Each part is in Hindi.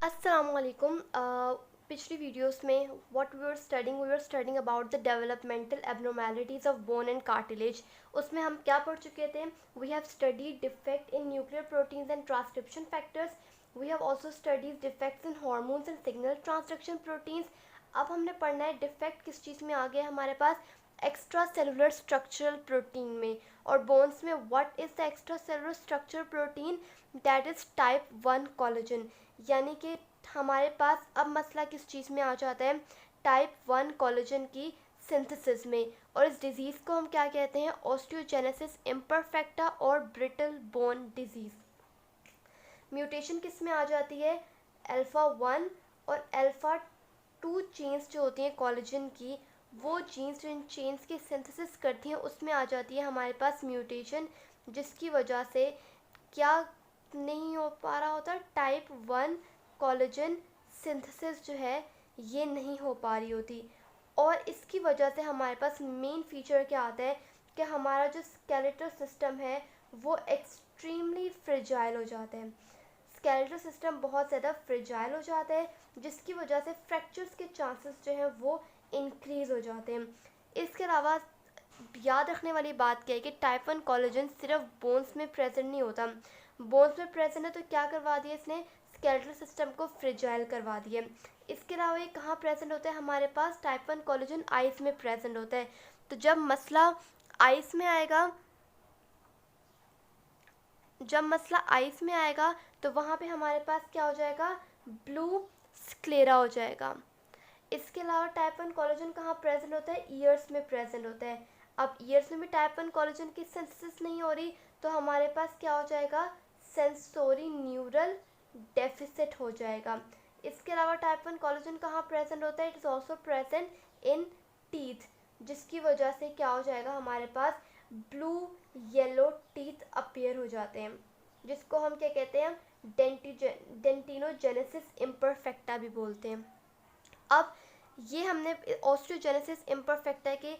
अस्सलामुअलैकुम। पिछली वीडियोस में we were studying about the developmental abnormalities of bone and cartilage. उसमें हम क्या पढ़ चुके थे? We have studied defect in nuclear proteins and transcription factors. We have also studies defects in hormones and signal transduction proteins. अब हमने पढ़ना है डिफेक्ट किस चीज़ में आ गया हमारे पास? एक्स्ट्रा सेलुलर स्ट्रक्चरल प्रोटीन में। और बोन्स में what is the extra cellular structural protein? That is type 1 collagen. यानी कि हमारे पास अब मसला किस चीज़ में आ जाता है? टाइप 1 कोलेजन की सिंथेसिस में। और इस डिज़ीज़ को हम क्या कहते हैं? ऑस्टियोजेनेसिस इम्परफेक्टा और ब्रिटल बोन डिजीज़। म्यूटेशन किस में आ जाती है? अल्फ़ा 1 और अल्फ़ा 2 चेन्स जो होती हैं कोलेजन की, वो जीन्स जो इन चेन्स की सिंथेसिस करती हैं उसमें आ जाती है हमारे पास म्यूटेशन, जिसकी वजह से क्या नहीं हो पा रहा होता? टाइप 1 कोलेजन सिंथेसिस जो है ये नहीं हो पा रही होती। और इसकी वजह से हमारे पास मेन फीचर क्या आता है कि हमारा जो स्केलेटल सिस्टम है वो एक्सट्रीमली फ्रेजाइल हो जाता है। स्केलेटल सिस्टम बहुत ज़्यादा फ्रेजाइल हो जाता है, जिसकी वजह से फ्रैक्चर्स के चांसेस जो हैं वो इंक्रीज़ हो जाते हैं। इसके अलावा याद रखने वाली बात क्या है कि टाइप 1 कोलेजन सिर्फ बोन्स में प्रेजेंट नहीं होता। बोन्स में प्रेजेंट है तो क्या करवा दिया इसने? स्केलेटल सिस्टम को फ्रेजाइल करवा दिया। इसके अलावा ये कहाँ प्रेजेंट होता है हमारे पास? टाइप 1 कोलेजन आइस में प्रेजेंट होता है। तो जब मसला आइस में आएगा तो वहाँ पे हमारे पास क्या हो जाएगा? ब्लू स्क्लेरा हो जाएगा। इसके अलावा टाइप 1 कोलेजन कहाँ प्रेजेंट होता है? ईयर्स में प्रेजेंट होता है। अब ईयर्स में भी टाइप 1 कोलेजन की सिंथेसिस नहीं हो रही तो हमारे पास क्या हो जाएगा? सेंसोरी न्यूरल डेफिसिट हो जाएगा। इसके अलावा टाइप 1 कोलेजन कहाँ प्रेजेंट होता है? It is also present in teeth, जिसकी वजह से क्या हो जाएगा हमारे पास? ब्लू येलो टीथ अपीयर हो जाते हैं, जिसको हम क्या कहते हैं? डेंटिनोजेनेसिस इम्परफेक्टा भी बोलते हैं। अब ये हमने ऑस्टियोजेनेसिस इम्परफेक्टा के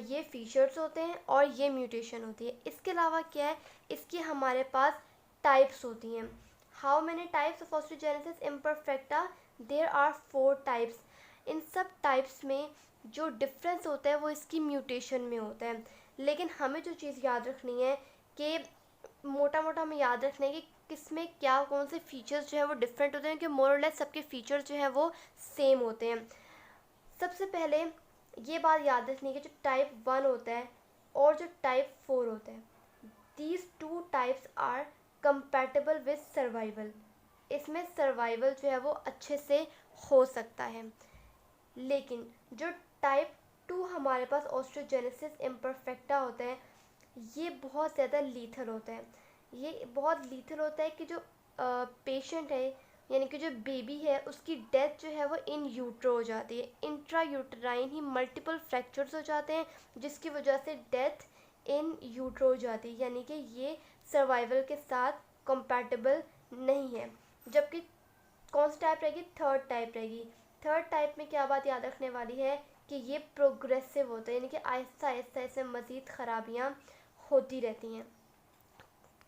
ये फीचर्स होते हैं और ये म्यूटेशन होती है। इसके अलावा क्या है? इसकी हमारे पास टाइप्स होती हैं। How many types of osteogenesis imperfecta? There are 4 types. इन सब टाइप्स में जो डिफरेंस होता है वो इसकी म्यूटेशन में होता है। लेकिन हमें जो चीज़ याद रखनी है कि मोटा मोटा हमें याद रखना है कि किसमें क्या कौन से फीचर्स जो है वो डिफरेंट होते हैं, कि मोर और लेस सबके फीचर्स जो है वो सेम होते हैं। सबसे पहले ये बात याद रखनी है कि जो टाइप 1 होता है और जो टाइप 4 होता है, these two types are compatible with survival. इसमें सर्वाइवल जो है वो अच्छे से हो सकता है। लेकिन जो टाइप 2 हमारे पास ऑस्टियोजेनेसिस इम्परफेक्टा होता है, ये बहुत ज़्यादा लीथल होता है। ये बहुत लीथल होता है कि जो पेशेंट है, यानी कि जो बेबी है, उसकी डेथ जो है वो इन यूट्रो हो जाती है। इंट्रा यूटराइन ही मल्टीपल फ्रैक्चर्स हो जाते हैं, जिसकी वजह से डेथ इन यूट्रो हो जाती है। यानी कि ये सर्वाइवल के साथ कंपैटिबल नहीं है। जबकि कौन सी टाइप रहेगी? थर्ड टाइप रहेगी। थर्ड टाइप में क्या बात याद रखने वाली है कि ये प्रोग्रेसिव होता है, यानी कि आहिस्ता आहिस्ता इसमें मज़ीद ख़राबियाँ होती रहती हैं।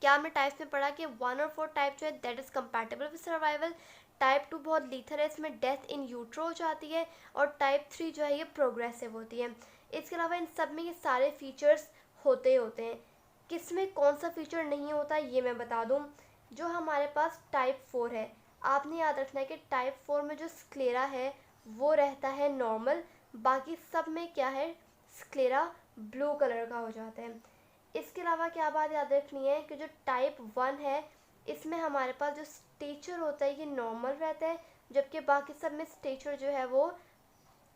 क्या हमने टाइप्स में पढ़ा कि 1 और 4 टाइप जो है that is compatible with survival. Type 2 बहुत लीथल है, इसमें डेथ इन यूट्रो हो जाती है। और टाइप 3 जो है ये प्रोग्रेसिव होती है। इसके अलावा इन सब में ये सारे फीचर्स होते होते हैं। किस में कौन सा फीचर नहीं होता ये मैं बता दूँ। जो हमारे पास टाइप 4 है, आपने याद रखना है कि टाइप 4 में जो स्क्लेरा है वो रहता है नॉर्मल, बाकी सब में क्या है? स्क्लेरा ब्लू कलर का हो जाता है। इसके अलावा क्या बात याद रखनी है कि जो टाइप 1 है, इसमें हमारे पास जो स्टेचर होता है ये नॉर्मल रहता है, जबकि बाकी सब में स्टेचर जो है वो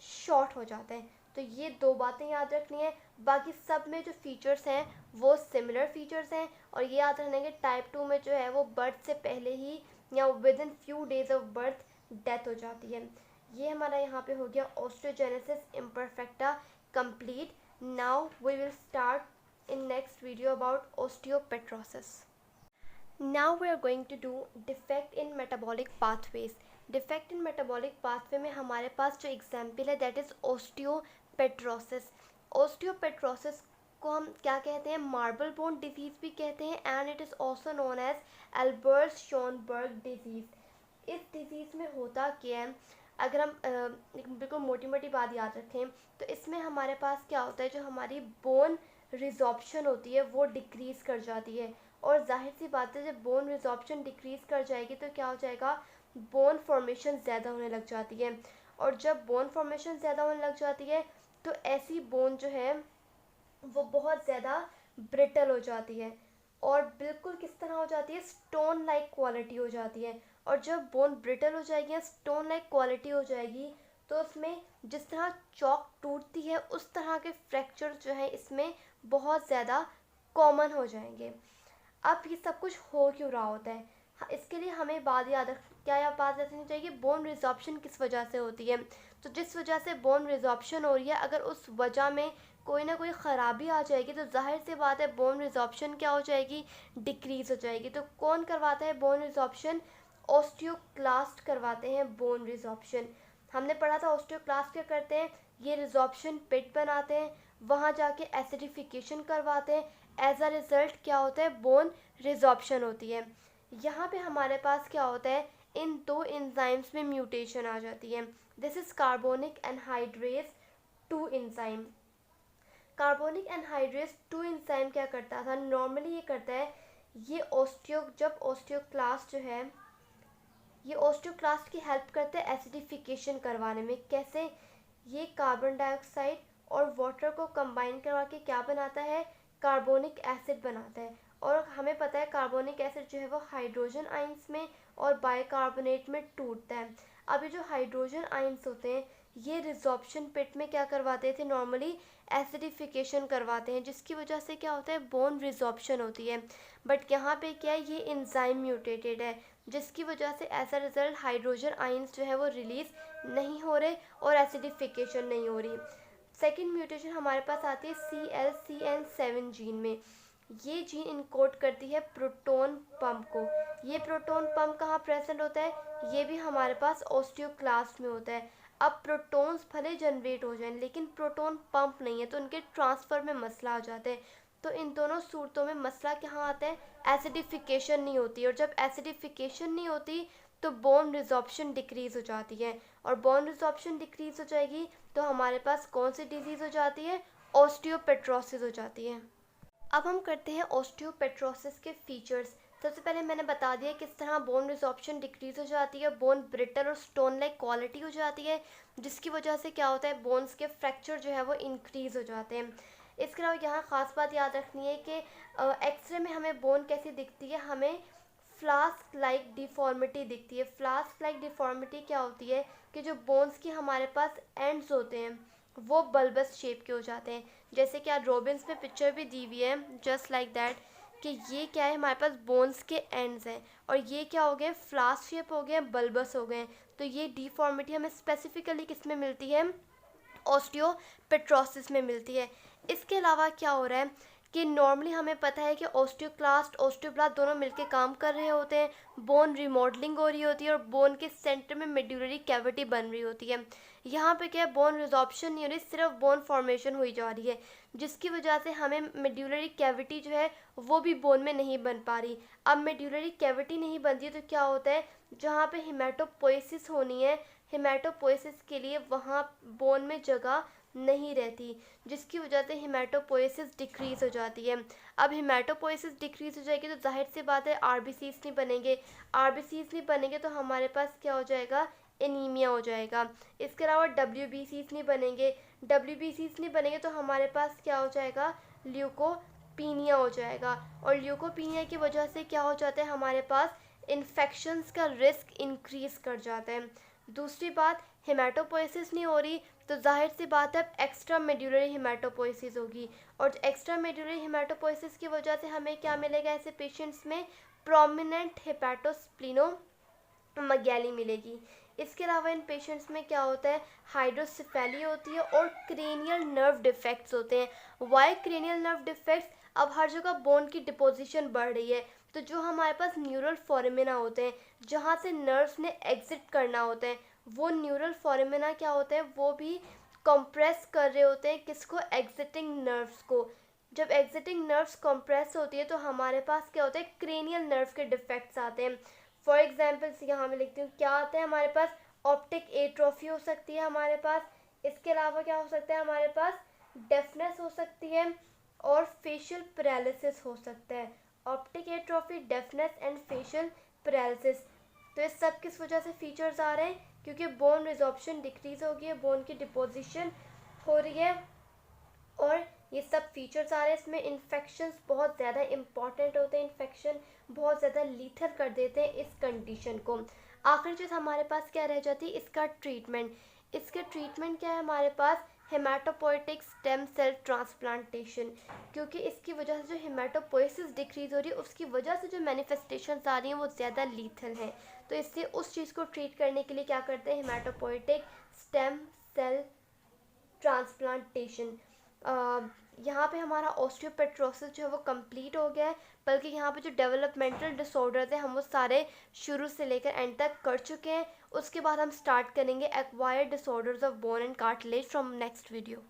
शॉर्ट हो जाता है। तो ये 2 बातें याद रखनी है। बाकी सब में जो फीचर्स हैं वो सिमिलर फीचर्स हैं। और ये याद रखना है कि टाइप 2 में जो है वो बर्थ से पहले ही या within few days of birth death हो जाती है। ये हमारा यहाँ पे हो गया osteogenesis imperfecta complete. Now we will start in next video about osteopetrosis. Now we are going to do defect in metabolic pathways. Defect in metabolic pathway में हमारे पास जो एग्जाम्पल है दैट इज़ osteopetrosis. Osteopetrosis को हम क्या कहते हैं? मार्बल बोन डिजीज़ भी कहते हैं and it is also known as Albert Schonberg disease. इस डिजीज़ में होता क्या है, अगर हम बिल्कुल मोटी मोटी बात याद रखें तो इसमें हमारे पास क्या होता है, जो हमारी बोन रिजॉर्प्शन होती है वो डिक्रीज़ कर जाती है। और जाहिर सी बात है, जब बोन रिजॉर्प्शन डिक्रीज़ कर जाएगी तो क्या हो जाएगा, बोन फॉर्मेशन ज़्यादा होने लग जाती है। और जब बोन फॉर्मेशन ज़्यादा होने लग जाती है तो ऐसी बोन जो है वो बहुत ज़्यादा ब्रिटल हो जाती है और बिल्कुल किस तरह हो जाती है, स्टोन लाइक क्वालिटी हो जाती है। और जब बोन ब्रिटल हो जाएगी या स्टोन लाइक क्वालिटी हो जाएगी तो उसमें जिस तरह चौक टूटती है उस तरह के फ्रैक्चर जो है इसमें बहुत ज़्यादा कॉमन हो जाएंगे। अब ये सब कुछ हो क्यों रहा होता है, इसके लिए हमें बात याद रख क्या या बात रखनी चाहिए, बोन रिजॉर्प्शन किस वजह से होती है। तो जिस वजह से बोन रिजॉर्प्शन हो रही है, अगर उस वजह में कोई ना कोई ख़राबी आ जाएगी तो जाहिर सी बात है बोन रिजॉर्प्शन क्या हो जाएगी, डिक्रीज़ हो जाएगी। तो कौन करवाता है बोन रिजॉर्प्शन, ऑस्टियोक्लास्ट करवाते हैं बोन रिजॉर्प्शन। हमने पढ़ा था ऑस्टियोक्लास्ट क्या करते हैं, ये रिजॉर्प्शन पिट बनाते हैं, वहाँ जाके एसिडिफिकेशन करवाते हैं। एज अ रिज़ल्ट क्या होता है, बोन रिजॉर्प्शन होती है। यहाँ पे हमारे पास क्या होता है, इन दो एंजाइम्स में म्यूटेशन आ जाती है। This is carbonic anhydrase 2 enzyme. Carbonic anhydrase 2 enzyme क्या करता था, नॉर्मली ये करता है, ये जब ऑस्टियोक्लास्ट जो है ये ऑस्टियोक्लास्ट की हेल्प करते हैं एसिडिफिकेशन करवाने में। कैसे, ये कार्बन डाइऑक्साइड और वाटर को कंबाइन करवा के क्या बनाता है, कार्बोनिक एसिड बनाता है। और हमें पता है कार्बोनिक एसिड जो है वो हाइड्रोजन आयंस में और बाइकार्बोनेट में टूटता है। अभी जो हाइड्रोजन आयंस होते हैं ये रिजॉर्प्शन पिट में क्या करवाते थे, नॉर्मली एसिडिफिकेशन करवाते हैं, जिसकी वजह से क्या होता है, बोन रिजॉर्प्शन होती है। बट यहाँ पे क्या है, ये एंजाइम म्यूटेटेड है, जिसकी वजह से as a result hydrogen ions जो है वो रिलीज़ नहीं हो रहे और एसिडिफिकेशन नहीं हो रही। सेकेंड म्यूटेशन हमारे पास आती है CLCN7 जीन में। ये जीन इनकोड करती है प्रोटोन पंप को। ये प्रोटोन पंप कहाँ प्रेजेंट होता है, ये भी हमारे पास ऑस्टियोक्लास्ट में होता है। अब प्रोटॉन्स भले जनरेट हो जाएं लेकिन प्रोटोन पंप नहीं है तो उनके ट्रांसफ़र में मसला आ जाता है। तो इन दोनों सूरतों में मसला कहाँ आता है, एसिडिफिकेशन नहीं होती। और जब एसिडिफिकेशन नहीं होती तो बोन रिजॉर्प्शन डिक्रीज़ हो जाती है। और बोन रिजॉर्प्शन डिक्रीज़ हो जाएगी तो हमारे पास कौन सी डिजीज़ हो जाती है, ऑस्टियोपेट्रोसिस हो जाती है। अब हम करते हैं ऑस्टियोपेट्रोसिस के फीचर्स। सबसे पहले मैंने बता दिया किस तरह बोन रिजॉर्प्शन डिक्रीज हो जाती है, बोन ब्रिटल और स्टोन लाइक क्वालिटी हो जाती है, जिसकी वजह से क्या होता है, बोन्स के फ्रैक्चर जो है वो इंक्रीज़ हो जाते हैं। इसके अलावा यहाँ ख़ास बात याद रखनी है कि एक्सरे में हमें बोन कैसी दिखती है, हमें फ्लास्क लाइक डिफॉर्मिटी दिखती है। फ्लास्क लाइक डिफॉर्मिटी क्या होती है कि जो बोन्स के हमारे पास एंड्स होते हैं वो बल्बस शेप के हो जाते हैं। जैसे कि आज रॉबिन्स में पिक्चर भी दी हुई है, जस्ट लाइक दैट, कि ये क्या है, हमारे पास बोन्स के एंड्स हैं और ये क्या हो गए, फ्लास्क शेप हो गए, बल्बस हो गए। तो ये डिफॉर्मिटी हमें स्पेसिफिकली किस में मिलती है, ऑस्टियोपेट्रोसिस में मिलती है। इसके अलावा क्या हो रहा है कि नॉर्मली हमें पता है कि ऑस्टियोक्लास्ट ऑस्टियोब्लास्ट दोनों मिलकर काम कर रहे होते हैं, बोन रिमॉडलिंग हो रही होती है और बोन के सेंटर में मेड्यूलरी कैविटी बन रही होती है। यहाँ पे क्या है, बोन रिजॉर्प्शन नहीं हो रही, सिर्फ बोन फॉर्मेशन हुई जा रही है, जिसकी वजह से हमें मेड्यूलरी कैविटी जो है वो भी बोन में नहीं बन पा रही। अब मेड्यूलरी कैविटी नहीं बनती है तो क्या होता है, जहाँ पे हिमेटोपोइसिस होनी है, हिमेटोपोइसिस के लिए वहाँ बोन में जगह नहीं रहती, जिसकी वजह से हिमेटोपोइसिस डिक्रीज़ हो जाती है। अब हिमेटोपोइसिस डिक्रीज़ हो जाएगी तो जाहिर सी बात है आरबीसीज नहीं बनेंगे, आरबीसीज नहीं बनेंगे तो हमारे पास क्या हो जाएगा, एनीमिया हो जाएगा। इसके अलावा डब्ल्यूबीसीज नहीं बनेंगे, डब्ल्यूबीसीज नहीं बनेंगे तो हमारे पास क्या हो जाएगा, ल्यूकोपीनिया हो जाएगा। और ल्यूकोपीनिया की वजह से क्या हो जाता है, हमारे पास इन्फेक्शंस का रिस्क इंक्रीज़ कर जाता है। दूसरी बात, हेमाटोपोइसिस नहीं हो रही तो जाहिर सी बात है एक्स्ट्रा मेड्यूलरी हेमाटोपोइसिस होगी, और एक्स्ट्रा मेड्यूलरी हेमाटोपोइसिस की वजह से हमें क्या मिलेगा, ऐसे पेशेंट्स में प्रोमिनेंट हेपाटोस्प्लिनोमेगैली मिलेगी। इसके अलावा इन पेशेंट्स में क्या होता है, हाइड्रोसेफेली होती है और क्रेनियल नर्व डिफेक्ट्स होते हैं। वाई क्रेनियल नर्व डिफेक्ट्स, अब हर जगह बोन की डिपोजिशन बढ़ रही है तो जो हमारे पास न्यूरल फोरामिना होते हैं जहाँ से नर्व्स ने एग्जिट करना होता है, वो न्यूरल फोरामिना क्या होते हैं, वो भी कंप्रेस कर रहे होते हैं किसको, एग्जिटिंग नर्व्स को। जब एग्जिटिंग नर्व्स कंप्रेस होती है तो हमारे पास क्या होता है, क्रेनियल नर्व के डिफेक्ट्स आते हैं। फॉर एग्जाम्पल यहाँ मैं लिखती हूँ क्या आता है हमारे पास, ऑप्टिक एट्रोफी हो सकती है हमारे पास, इसके अलावा क्या हो सकता है हमारे पास, डेफनेस हो सकती है और फेशियल पैरालिसिस हो सकता है। Optic atrophy, deafness and facial paralysis, तो इस सब किस वजह से फीचर्स आ रहे हैं, क्योंकि बोन रिजॉर्प्शन डिक्रीज हो गई है, बोन की डिपोजिशन हो रही है और ये सब फीचर्स आ रहे हैं। इसमें इन्फेक्शंस बहुत ज़्यादा इंपॉर्टेंट होते हैं, इन्फेक्शन बहुत ज़्यादा लीथल कर देते हैं इस कंडीशन को। आखिरी चीज़ हमारे पास क्या रह जाती है, इसका ट्रीटमेंट। इसके ट्रीटमेंट क्या है हमारे पास, हेमाटोपोइटिक स्टेम सेल ट्रांसप्लांटेशन, क्योंकि इसकी वजह से जो हेमाटोपोइसिस डिक्रीज हो रही है उसकी वजह से जो मैनिफेस्टेशंस आ रही हैं वो ज़्यादा लीथल हैं, तो इससे उस चीज़ को ट्रीट करने के लिए क्या करते हैं, हेमाटोपोइटिक स्टेम सेल ट्रांसप्लांटेशन। यहाँ पे हमारा ऑस्टियोपेट्रोसिस जो है वो कंप्लीट हो गया है, बल्कि यहाँ पे जो डेवलपमेंटल डिसऑर्डर्स हैं हम वो सारे शुरू से लेकर एंड तक कर चुके हैं। उसके बाद हम स्टार्ट करेंगे acquired disorders of bone and cartilage from next video.